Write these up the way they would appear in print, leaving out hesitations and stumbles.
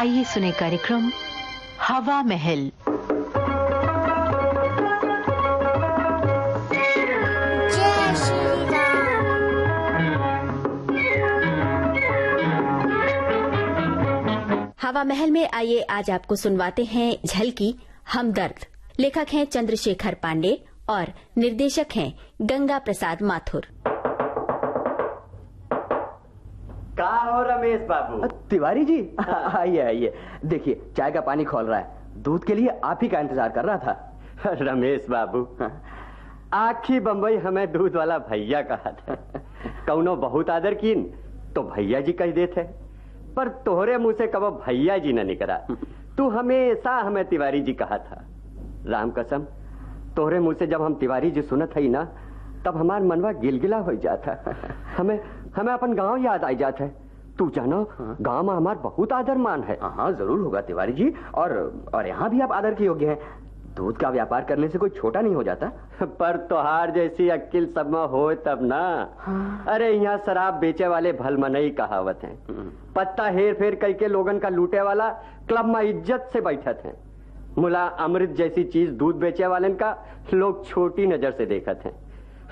आइए सुने कार्यक्रम हवा महल। जय श्री राम। हवा महल में आइए आज आपको सुनवाते हैं झलकी हमदर्द। लेखक हैं चंद्रशेखर पांडे और निर्देशक हैं गंगा प्रसाद माथुर। कहा हो रमेश बाबू? तिवारी जी आइए आइए, देखिए चाय का पानी खोल रहा है, दूध के लिए आप ही का इंतजार कर रहा था। रमेश बाबू, आखी बम्बई हमें दूध वाला भैया कहा था। कौनो बहुत आदर कीन तो भैया जी कह देते, पर तोहरे मुंह से कबो भैया जी न निकला। तू हमेशा हमें तिवारी जी कहा था। राम कसम, तोहरे मुंह से जब हम तिवारी जी सुनत हई ना, तब हमार मनवा गिलगिला हो जाता। हमें अपन गांव याद आई जाता है। तू जानो, गांव में हमार बहुत आदर मान है। हाँ जरूर होगा तिवारी जी, और यहाँ भी आप आदर के योग्य हैं। दूध का व्यापार करने से कोई छोटा नहीं हो जाता। पर तोहार जैसी अक्ल सब में हो तब ना। हाँ। अरे यहाँ शराब बेचे वाले भलमनई कहावत है, पत्ता हेर फेर करके लोगन का लूटे वाला क्लब में इज्जत से बैठत है। मुला अमृत जैसी चीज दूध बेचे वालन का लोग छोटी नजर से देखत हैं।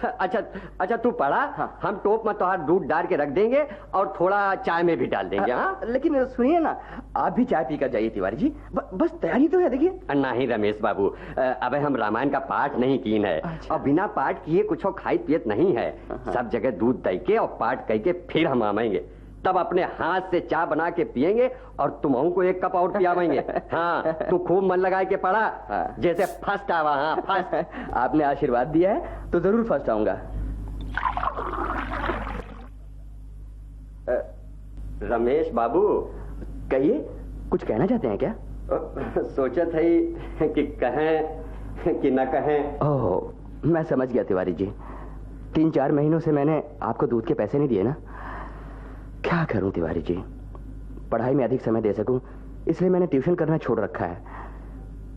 अच्छा तू पढ़ा। हाँ। हम टोप में तोहार दूध डाल के रख देंगे और थोड़ा चाय में भी डाल देंगे। हाँ, लेकिन सुनिए ना, आप भी चाय पीकर जाइए तिवारी जी। बस तैयारी तो है, देखिए। नहीं रमेश बाबू, अबे हम रामायण का पाठ नहीं कीन है। अच्छा। और बिना पाठ किए कुछ खाई पियत नहीं है। हाँ। सब जगह दूध दे के और पाठ कह के फिर हम आवेंगे, तब अपने हाथ से चाय बना के पियेंगे और तुमहू को एक कप और पियावेंगे। हाँ, तू खूब मन लगाए के पढ़ा। हाँ। जैसे फर्स्ट आवा। हाँ फर्स्ट। आपने आशीर्वाद दिया है तो जरूर फर्स्ट आऊंगा। रमेश बाबू, कहिए, कुछ कहना चाहते हैं क्या? सोचत है कि कहें कि न कहें। ओह, मैं समझ गया तिवारी जी। 3-4 महीनों से मैंने आपको दूध के पैसे नहीं दिए ना। क्या करूं तिवारी जी, पढ़ाई में अधिक समय दे सकूं इसलिए मैंने ट्यूशन करना छोड़ रखा है।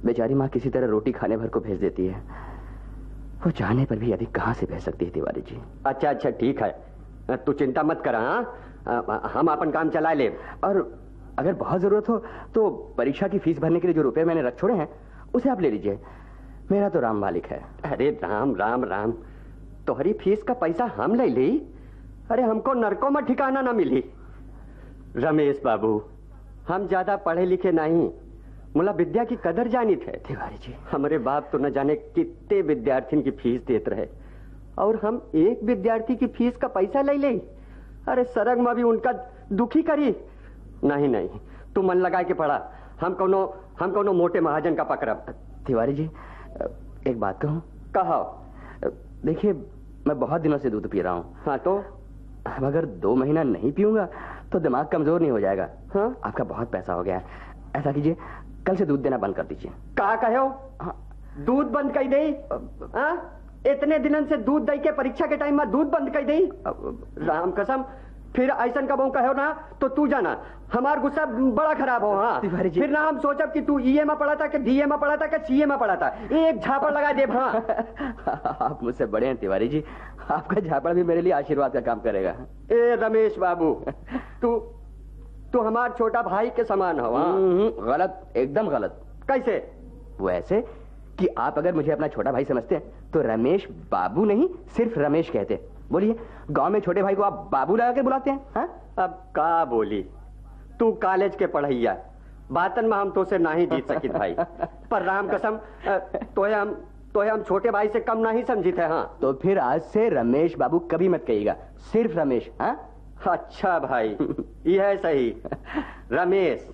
बेचारी माँ किसी तरह रोटी खाने भर को भेज देती है, वो चाहने पर भी अधिक कहां से भेज सकती है तिवारी जी। अच्छा ठीक है, तू चिंता मत कर। हम अपन काम चला ले। और अगर बहुत जरूरत हो तो परीक्षा की फीस भरने के लिए जो रुपए मैंने रख छोड़े हैं उसे आप ले लीजिए, मेरा तो राम मालिक है। अरे राम राम राम, तोहरी फीस का पैसा हम ले ली? अरे हमको नरकों में ठिकाना ना मिली। रमेश बाबू, हम ज्यादा पढ़े लिखे नहीं, मुला विद्या की कदर जानी थे। तिवारी जी, हमारे बाप तो न जाने कितने विद्यार्थियों की फीस देते रहे, और हम एक विद्यार्थी की फीस का पैसा ले ले। अरे सरग में भी उनका दुखी करी। नहीं, तू मन लगा के पढ़ा। हम कोनो मोटे महाजन का पकड़ब। तिवारी जी, एक बात कहूं? कहो। देखिए, मैं बहुत दिनों से दूध पी रहा हूँ। हाँ तो अगर 2 महीना नहीं पीऊंगा तो दिमाग कमजोर नहीं हो जाएगा। हाँ? आपका बहुत पैसा हो गया है, ऐसा कीजिए, कल से दूध देना बंद कर दीजिए। कहा कहो? हाँ। दूध बंद कर दे? इतने दिनों से दूध दे के परीक्षा के टाइम में दूध बंद कर दे? राम कसम, फिर ऐसा कबो कहो ना तो तू जाना हमार गुस्सा बड़ा खराब हो। हाँ फिर ना हम सोचब कि तू ईए में पढ़ा था कि बीए में पढ़ा था कि सीए में पढ़ा था, एक झापड़ लगा दे। हाँ। आप मुझसे बड़े हैं तिवारी जी, आपका झापड़ भी मेरे लिए आशीर्वाद का काम करेगा। ए रमेश बाबू, तू हमार छोटा भाई के समान हो। गलत, एकदम गलत। कैसे? वो ऐसे कि आप अगर मुझे अपना छोटा भाई समझते हैं तो रमेश बाबू नहीं, सिर्फ रमेश कहते। बोलिए, गांव में छोटे भाई को आप बाबू लगा के बुलाते हैं? हाँ? अब का बोली, तू कॉलेज के पढ़ैया, बातन में हम तो से नहीं जीत सकी भाई। पर राम कसम, तो हम छोटे भाई से कम नहीं समझी थे। हाँ तो फिर आज से रमेश बाबू कभी मत कहिएगा, सिर्फ रमेश। हाँ अच्छा भाई, यह सही रमेश।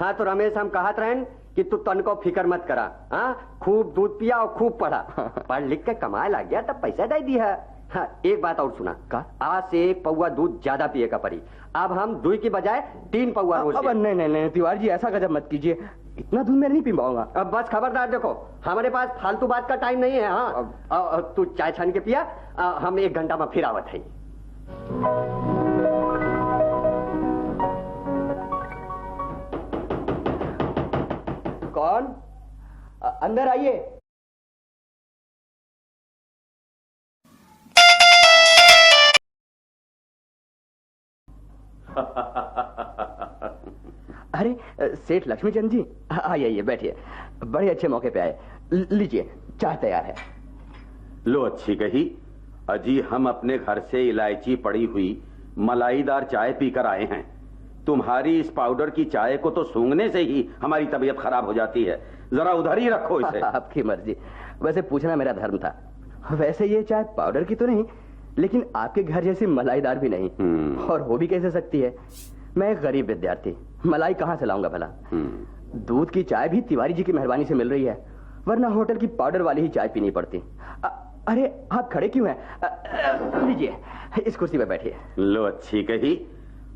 हाँ तो रमेश, हम कहत रहें कि तू तन को फिक्र मत करा। हाँ, खूब दूध पिया और खूब पढ़ा। पढ़ लिख के कमाए लग गया तब पैसा दे दिया। हाँ, एक बात और सुना का, आज से 1 पौवा दूध ज्यादा पिए का पड़ी। अब हम 2 की बजाय 3 पौवा रोज। अब नहीं तिवारी जी, ऐसा गजब मत कीजिए, इतना दूध मैं नहीं पी पाऊंगा। अब बस खबरदार, देखो हमारे पास फालतू बात का टाइम नहीं है। हाँ, तू चाय छान के पिया, हम 1 घंटा में फिर आवत है। कौन? अंदर आइए। अरे सेठ लक्ष्मीचंद जी, आइए बैठिए, बड़े अच्छे मौके पे आए। लीजिए, चाय तैयार है। लो, अच्छी कही। अजी हम अपने घर से इलायची पड़ी हुई मलाईदार चाय पीकर आए हैं। तुम्हारी इस पाउडर की चाय को तो सूंघने से ही हमारी तबीयत खराब हो जाती है। जरा उधर ही रखो इसे। आपकी मर्जी, वैसे पूछना मेरा धर्म था। वैसे ये चाय पाउडर की तो नहीं, लेकिन आपके घर जैसी मलाईदार भी नहीं। और हो भी कैसे सकती है? मैं एक गरीब विद्यार्थी, मलाई कहां से लाऊंगा भला? दूध की चाय भी तिवारी जी की मेहरबानी से मिल रही है, वरना होटल की पाउडर वाली ही चाय पीनी पड़ती। अरे आप खड़े क्यों हैं? लीजिए, इस कुर्सी पे बैठिए। लो, अच्छी कही।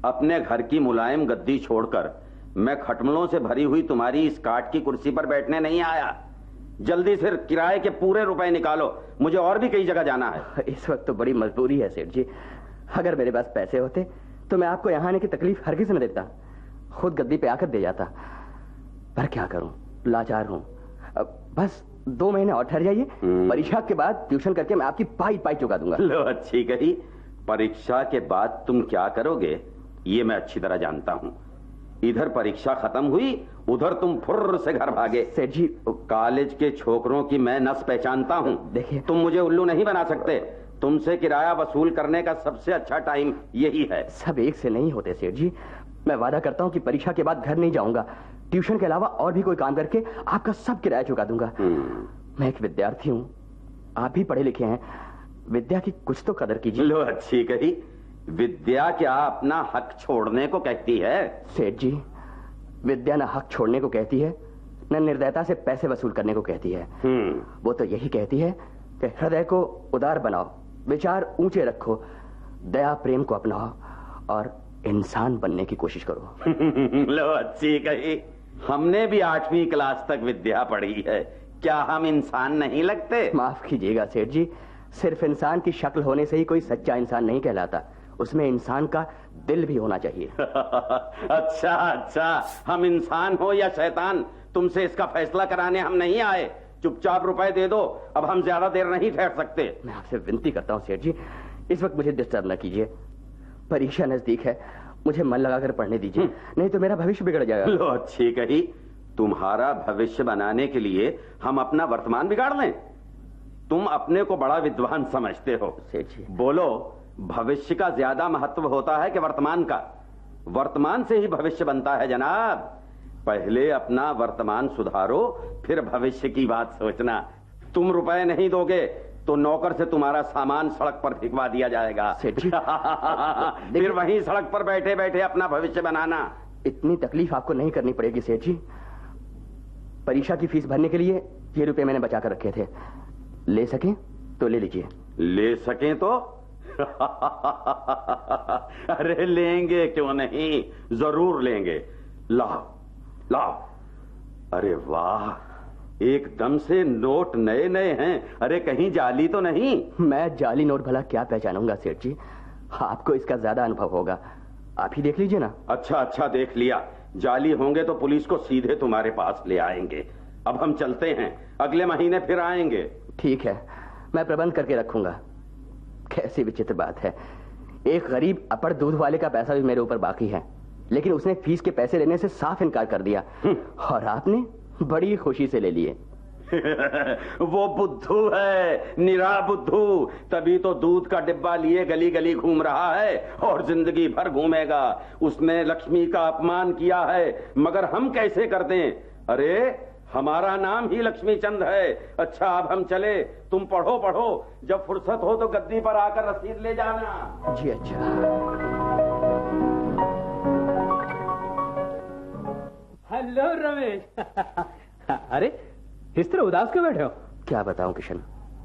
अपने घर की मुलायम गद्दी छोड़कर मैं खटमलों से भरी हुई तुम्हारी इस काठ की कुर्सी पर बैठने नहीं आया। जल्दी से किराए के पूरे रुपए निकालो, मुझे और भी कई जगह जाना है। इस वक्त तो बड़ी मजबूरी है सेठ जी। अगर मेरे पास पैसे होते तो मैं आपको यहाँ आने की तकलीफ हरगिज न देता, खुद गद्दी पे आकर दे जाता। पर क्या करूं, लाचार हूं। बस 2 महीने और ठहर जाइए, परीक्षा के बाद ट्यूशन करके मैं आपकी पाई पाई चुका दूंगा। लो, अच्छी कही। परीक्षा के बाद तुम क्या करोगे ये मैं अच्छी तरह जानता हूं। इधर परीक्षा खत्म हुई, उधर तुम फुर्र से घर भागे। सेठ जी, कॉलेज के छोकरों की मैं नस पहचानता हूं। देखिए, तुम मुझे उल्लू नहीं बना सकते। तुमसे किराया वसूल करने का सबसे अच्छा टाइम यही है। सब एक से नहीं होते सेठ जी। मैं वादा करता हूं कि परीक्षा के बाद घर नहीं जाऊंगा, ट्यूशन के अलावा और भी कोई काम करके आपका सब किराया चुका दूंगा। मैं एक विद्यार्थी हूं, आप भी पढ़े लिखे हैं, विद्या की कुछ तो कदर कीजिए। लो, अच्छी कही। विद्या क्या अपना हक छोड़ने को कहती है? सेठ जी, विद्या न हक छोड़ने को कहती है, न निर्दयता से पैसे वसूल करने को कहती है। वो तो यही कहती है कि हृदय को उदार बनाओ, विचार ऊंचे रखो, दया प्रेम को अपनाओ और इंसान बनने की कोशिश करो। लो, अच्छी कही। हमने भी 8वीं क्लास तक विद्या पढ़ी है, क्या हम इंसान नहीं लगते? माफ कीजिएगा सेठ जी, सिर्फ इंसान की शक्ल होने से ही कोई सच्चा इंसान नहीं कहलाता, उसमें इंसान का दिल भी होना चाहिए। अच्छा अच्छा, हम इंसान हो या शैतान, तुमसे इसका फैसला कराने हम नहीं आए। चुपचाप रुपए दे दो, अब हम ज्यादा देर नहीं ठहर सकते। मैं आपसे विनती करता हूँ सेठ जी, इस वक्त मुझे डिस्टर्ब न कीजिए। परीक्षा नजदीक है, मुझे मन लगाकर पढ़ने दीजिए, नहीं तो मेरा भविष्य बिगड़ जाएगा। लो, अच्छी कही। तुम्हारा भविष्य बनाने के लिए हम अपना वर्तमान बिगाड़ लें? तुम अपने को बड़ा विद्वान समझते हो सेठ जी। बोलो, भविष्य का ज्यादा महत्व होता है कि वर्तमान का? वर्तमान से ही भविष्य बनता है जनाब। पहले अपना वर्तमान सुधारो, फिर भविष्य की बात सोचना। तुम रुपए नहीं दोगे तो नौकर से तुम्हारा सामान सड़क पर फेंकवा दिया जाएगा। फिर वहीं सड़क पर बैठे बैठे अपना भविष्य बनाना। इतनी तकलीफ आपको नहीं करनी पड़ेगी सेठ जी। परीक्षा की फीस भरने के लिए ये रुपए मैंने बचा कर रखे थे, ले सकें तो ले लीजिए। ले सकें तो? अरे लेंगे क्यों नहीं, जरूर लेंगे। लाओ लाओ। अरे वाह, एकदम से नोट नए नए हैं। अरे कहीं जाली तो नहीं? मैं जाली नोट भला क्या पहचानूंगा सेठ जी, आपको इसका ज्यादा अनुभव होगा, आप ही देख लीजिए ना। अच्छा अच्छा, देख लिया। जाली होंगे तो पुलिस को सीधे तुम्हारे पास ले आएंगे। अब हम चलते हैं, अगले महीने फिर आएंगे। ठीक है, मैं प्रबंध करके रखूंगा। कैसी विचित्र बात है, एक गरीब अपड़ दूध वाले का पैसा भी मेरे ऊपर बाकी है, लेकिन उसने फीस के पैसे लेने से साफ इनकार कर दिया और आपने बड़ी खुशी से ले लिए। वो बुद्धू है, निरा बुद्धू, तभी तो दूध का डिब्बा लिए गली गली घूम रहा है और जिंदगी भर घूमेगा। उसने लक्ष्मी का अपमान किया है, मगर हम कैसे कर दें? अरे हमारा नाम ही लक्ष्मीचंद है। अच्छा अब हम चले, तुम पढ़ो पढ़ो, जब फुर्सत हो तो गद्दी पर आकर रसीद ले जाना। जी अच्छा। हेलो रमेश। अरे इस तरह उदास क्यों बैठे हो? क्या बताऊं किशन,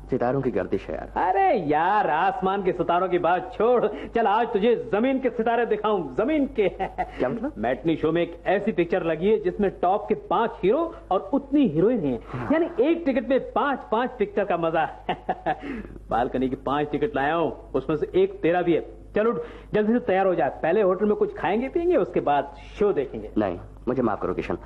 सितारों की गर्दिश है यार। अरे यार, आसमान के सितारों की बात छोड़, चल आज तुझे जमीन के सितारे दिखाऊं। जमीन के क्या मतलब? मैटनी शो में एक ऐसी पिक्चर लगी है जिसमें टॉप के 5 हीरो और उतनी हीरोइन है। यानी एक टिकट में 5-5 पिक्चर का मजा। बालकनी की 5 टिकट लाया हूं, उसमें से एक तेरा भी है। चल उठ, जल्दी से तैयार हो जा। पहले होटल में कुछ खाएंगे पिएंगे, उसके बाद शो देखेंगे। नहीं, मुझे माफ करो किशन,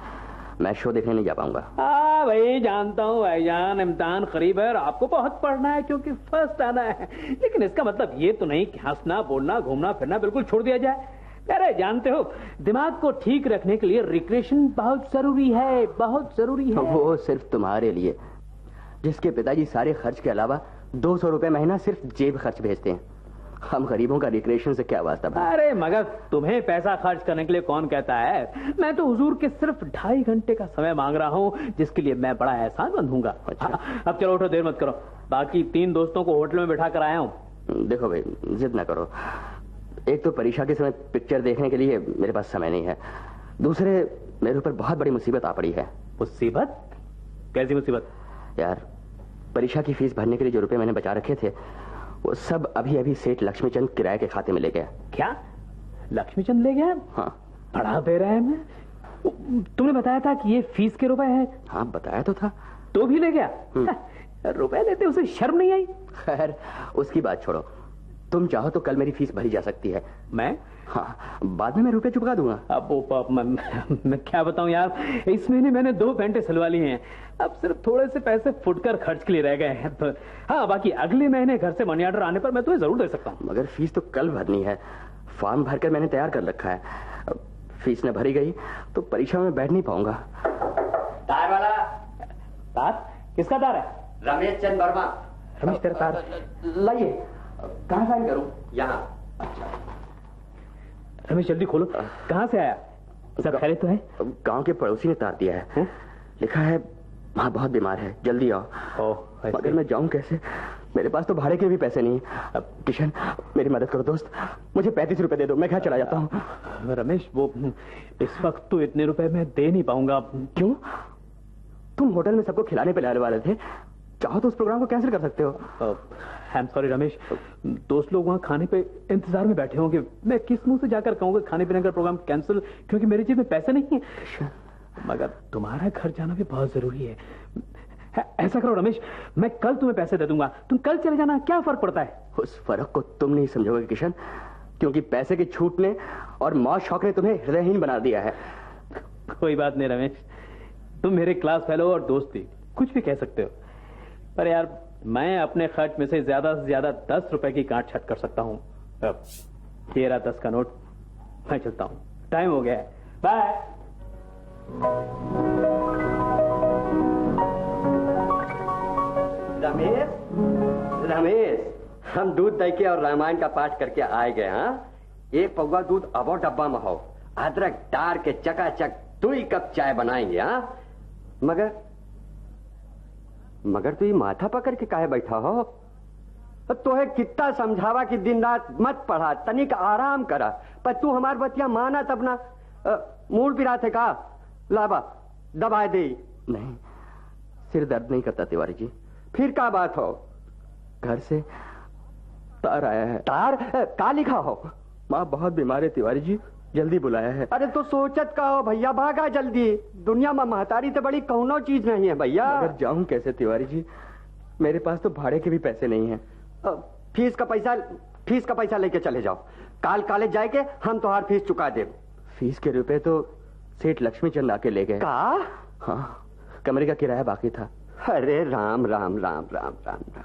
मैं शो देखने नहीं जा पाऊंगा। हाँ भाई, जानता हूँ भाईजान, इम्तिहान करीब है और आपको बहुत पढ़ना है क्योंकि फर्स्ट आना है, लेकिन इसका मतलब ये तो नहीं कि हंसना बोलना घूमना फिरना बिल्कुल छोड़ दिया जाए। अरे जानते हो, दिमाग को ठीक रखने के लिए रिक्रिएशन बहुत जरूरी है, बहुत जरूरी है। वो सिर्फ तुम्हारे लिए, जिसके पिताजी सारे खर्च के अलावा 200 रुपए महीना सिर्फ जेब खर्च भेजते हैं। हम गरीबों का रिक्रिएशन से क्या वास्ता भाई? अरे मगर तुम्हें पैसा खर्च करने के लिए कौन कहता है? मैं तो हुजूर के सिर्फ 2.5 घंटे का समय मांग रहा हूँ, जिसके लिए मैं बड़ा एहसानमंद हूँगा। अच्छा। अब चलो उठो, देर मत करो। बाकी 3 दोस्तों को होटल में बिठा कर आया हूँ। देखो भाई, जिद ना करो। एक तो परीक्षा के समय पिक्चर देखने के लिए मेरे पास समय नहीं है, दूसरे मेरे ऊपर बहुत बड़ी मुसीबत आ पड़ी है। मुसीबत? कैसी मुसीबत? यार, परीक्षा की फीस भरने के लिए जो रुपए मैंने बचा रखे थे, वो सब अभी अभी सेठ लक्ष्मीचंद किराए के खाते में ले गया। क्या लक्ष्मीचंद ले गया? हाँ। बड़ा बेरहम है। तुमने बताया था कि ये फीस के रुपए हैं। हाँ, बताया तो था। तो भी ले गया? रुपए लेते उसे शर्म नहीं आई? खैर, उसकी बात छोड़ो। तुम चाहो तो कल मेरी फीस भरी जा सकती है। मैं? हाँ, बाद में मैं रुपए चुका दूंगा। अब मैं क्या बताऊं यार, इस महीने मैंने 2 पैंटें सिलवा ली हैं। अब सिर्फ थोड़े से पैसे फुटकर खर्च के लिए रह गए हैं। तो हाँ, बाकी अगले महीने घर से मनी ऑर्डर आने पर मैं तुम्हें जरूर दे सकता हूँ। मगर फीस तो कल भरनी है। फॉर्म भरकर मैंने तैयार कर रखा है। अब फीस न भरी गई तो परीक्षा में बैठ नहीं पाऊंगा। तार वाला। तार? किसका तार है? रमेश चंद वर्मा। रमेश तेरा तार लाइए। कहाँ साइन करूं? यहाँ। रमेश जल्दी खोलो। कहाँ से आया? सब खैरियत तो है? गांव के पड़ोसी ने तार दिया है। लिखा है वहाँ बहुत बीमार है, जल्दी आओ। मगर मैं जाऊं कैसे? मेरे पास तो भाड़े के भी पैसे नहीं। अब किशन, मेरी मदद करो दोस्त, मुझे 35 रुपए दे दो, मैं घर चला जाता हूँ। रमेश, वो इस वक्त तो इतने रुपए मैं दे नहीं पाऊंगा। क्यों? तुम होटल में सबको खिलाने पिलाने वाले थे, चाहो तो उस प्रोग्राम को कैंसिल कर सकते हो। आई एम सॉरी रमेश, दोस्त लोग वहाँ खाने पे इंतजार में बैठे होंगे। मैं किस मुंह से जाकर कहूँगा खाने पीने का प्रोग्राम कैंसिल, क्योंकि मेरी जेब में पैसे नहीं है। मगर तुम्हारा घर जाना भी बहुत जरूरी है। ऐसा करो रमेश, मैं कल तुम्हें पैसे दे दूंगा, तुम कल चले जाना, क्या फर्क पड़ता है? उस फर्क को तुम नहीं समझोगे किशन, क्योंकि पैसे की छूट ने और मौज शौक ने तुम्हें हृदयहीन बना दिया है। कोई बात नहीं रमेश, तुम मेरे क्लास फेलो और दोस्त थी, कुछ भी कह सकते हो। पर यार, मैं अपने खर्च में से ज्यादा 10 रुपए की गांठ छट कर सकता हूँ। अब ये रहा 10 का नोट, मैं चलता हूँ, टाइम हो गया है, बाय। रमेश, रमेश, हम दूध दही के और रामायण का पाठ करके आए गए। हाँ, 1 पौवा दूध अबो डब्बा में हो, अदरक डार के चकाचक 2 कप चाय बनाएंगे। हाँ, मगर तू ये माथा पकड़ के काहे बैठा हो? तो है कितना समझावा कि दिन रात मत पढ़ा, तनिक आराम करा, पर तू हमार बतिया माना तब ना। मूड पिरा थे का? लाबा दबाए दे। नहीं, सिर दर्द नहीं करता तिवारी जी। फिर क्या बात हो? घर से तार आया है। तार? का लिखा हो? माँ बहुत बीमार है तिवारी जी, जल्दी बुलाया है। अरे तो सोचत का हो भैया, भागा जल्दी। दुनिया में महतारी से बड़ी कौनो चीज नहीं है भैया। अगर जाऊं कैसे तिवारी जी? मेरे पास तो भाड़े के भी पैसे नहीं हैं। फीस का पैसा लेके चले जाओ। काल कॉलेज जाके हम तुम्हार फीस चुका दे। फीस के रुपए तो सेठ लक्ष्मीचंद आके ले गए। का? हाँ, कमरे का किराया बाकी था। अरे राम राम राम राम राम राम,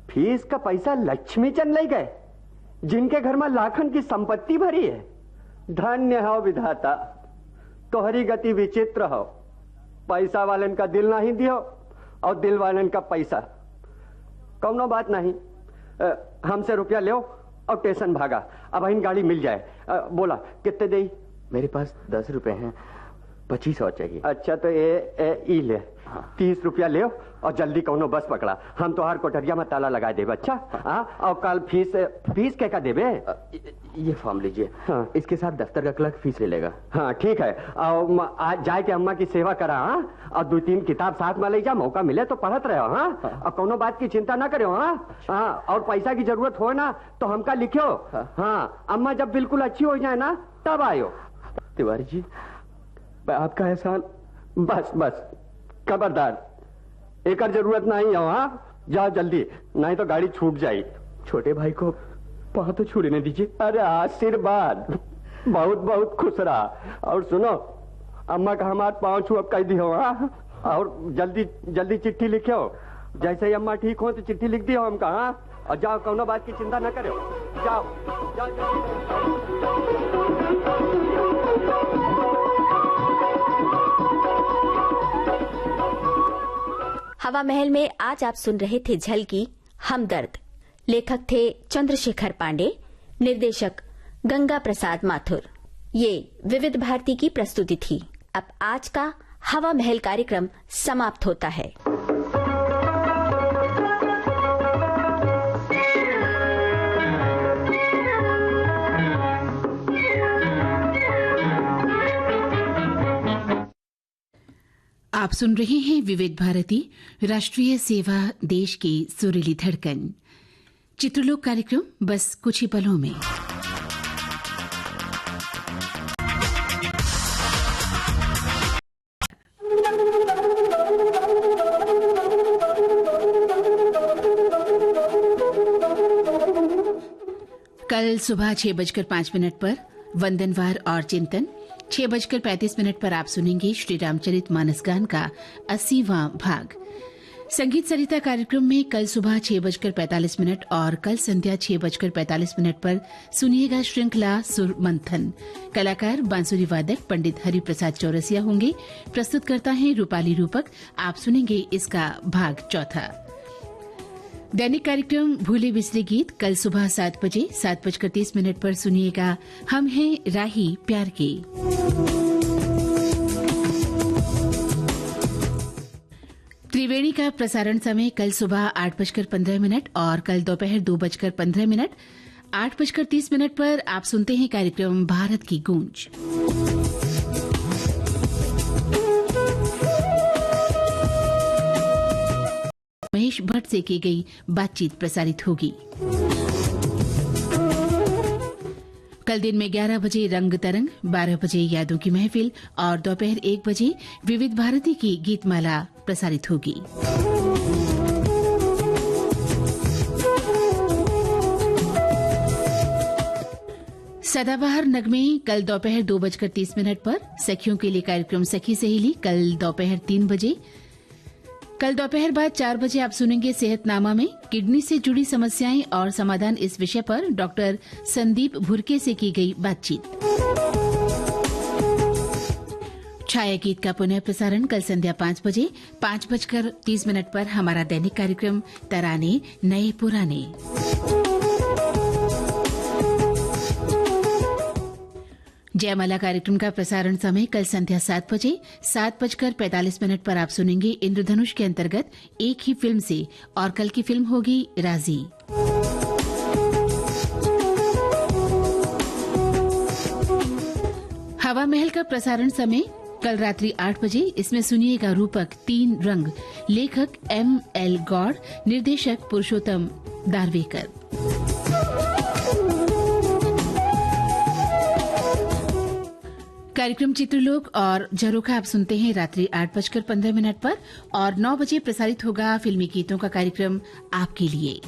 फीस का पैसा लक्ष्मीचंद ले गए, जिनके घर में लाखन की संपत्ति भरी है। धन्य हो विधाता, तोहरी गति विचित्र हो। पैसा वालन का दिल नहीं दियो और दिल वालन का पैसा। कौनो बात नहीं, हमसे रुपया लो और स्टेशन भागा। अब इन गाड़ी मिल जाए। बोला कितने दे? मेरे पास 10 रुपए हैं, 25 और चाहिए। अच्छा तो ये ले। हाँ। 30 रुपया ले और जल्दी कौनो बस पकड़ा। हम तो हर कोठरिया में ताला लगा देवे। अच्छा हाँ, और कल फीस क्या का देवे? ये फॉर्म लीजिए। हाँ। इसके साथ दफ्तर का क्लर्क फीस ले लेगा। हाँ ठीक है, और आज जाए के अम्मा की सेवा करा। हाँ, और 2-3 किताब साथ में ले जा, मौका मिले तो पढ़त रहो। हाँ, और कोनो बात की चिंता ना करो। हाँ हाँ, और पैसा की जरूरत हो ना तो हमका लिखो। हाँ, अम्मा जब बिल्कुल अच्छी हो जाए ना तब आयो। तिवारी जी, मैं आपका एहसान। बस खबरदार, एक जरूरत नहीं है। हाँ, जाओ जल्दी, नहीं तो गाड़ी छूट जाए। छोटे भाई को पाँव तो छू लेने दीजिए। अरे आशीर्वाद, बहुत बहुत खुश रहा। और सुनो, अम्मा का हमारे पाँव छू अब कह दियो। हाँ, और जल्दी चिट्ठी लिखो। जैसे ही अम्मा ठीक हो तो चिट्ठी लिख दियो हमका। हाँ, और जाओ, कोनो बात की चिंता न करो। जाओ। हवा महल में आज आप सुन रहे थे झलकी हमदर्द। लेखक थे चंद्रशेखर पांडे, निर्देशक गंगा प्रसाद माथुर। ये विविध भारती की प्रस्तुति थी। अब आज का हवा महल कार्यक्रम समाप्त होता है। आप सुन रहे हैं विविध भारती राष्ट्रीय सेवा, देश की सुरीली धड़कन। चित्रलोक कार्यक्रम बस कुछ ही पलों में। कल सुबह 6:05 पर वंदनवार और चिंतन, 6:35 पर आप सुनेंगे श्री रामचरित मानस गान का 80वां भाग। संगीत सरिता कार्यक्रम में कल सुबह 6:45 और कल संध्या 6:45 पर सुनिएगा श्रृंखला सुर मंथन। कलाकार बांसुरी वादक पंडित हरिप्रसाद चौरसिया होंगे। प्रस्तुत करता है रूपाली रूपक। आप सुनेंगे इसका भाग चौथा। दैनिक कार्यक्रम भूले बिसरे गीत कल सुबह 7:30 पर सुनिएगा हम हैं राही प्यार के। त्रिवेणी का प्रसारण समय कल सुबह 8:15 और कल दोपहर 2:15। 8:30 पर आप सुनते हैं कार्यक्रम भारत की गूंज। महेश भट्ट से की गई बातचीत प्रसारित होगी। कल दिन में 11 बजे रंग तरंग, 12 बजे यादों की महफिल और दोपहर 1 बजे विविध भारती की गीतमाला प्रसारित होगी। सदाबहार नगमे कल दोपहर 2:30 पर। सखियों के लिए कार्यक्रम सखी सहेली कल दोपहर 3 बजे। कल दोपहर बाद 4 बजे आप सुनेंगे सेहतनामा में किडनी से जुड़ी समस्याएं और समाधान, इस विषय पर डॉक्टर संदीप भुरके से की गई बातचीत। छाया गीत का पुनः प्रसारण कल संध्या 5 बजे। 5:30 पर हमारा दैनिक कार्यक्रम तराने नए पुराने। जयमाला कार्यक्रम का प्रसारण समय कल संध्या 7 बजे। 7:45 पर आप सुनेंगे इंद्रधनुष के अंतर्गत एक ही फिल्म से, और कल की फिल्म होगी राजी। हवा महल का प्रसारण समय कल रात्रि 8 बजे। इसमें सुनिएगा रूपक 3 रंग, लेखक M.L. गौड़, निर्देशक पुरुषोत्तम दारवेकर। कार्यक्रम चित्रलोक और झरोखा आप सुनते हैं रात्रि 8:15 पर और 9 बजे प्रसारित होगा फिल्मी गीतों का कार्यक्रम आपके लिए।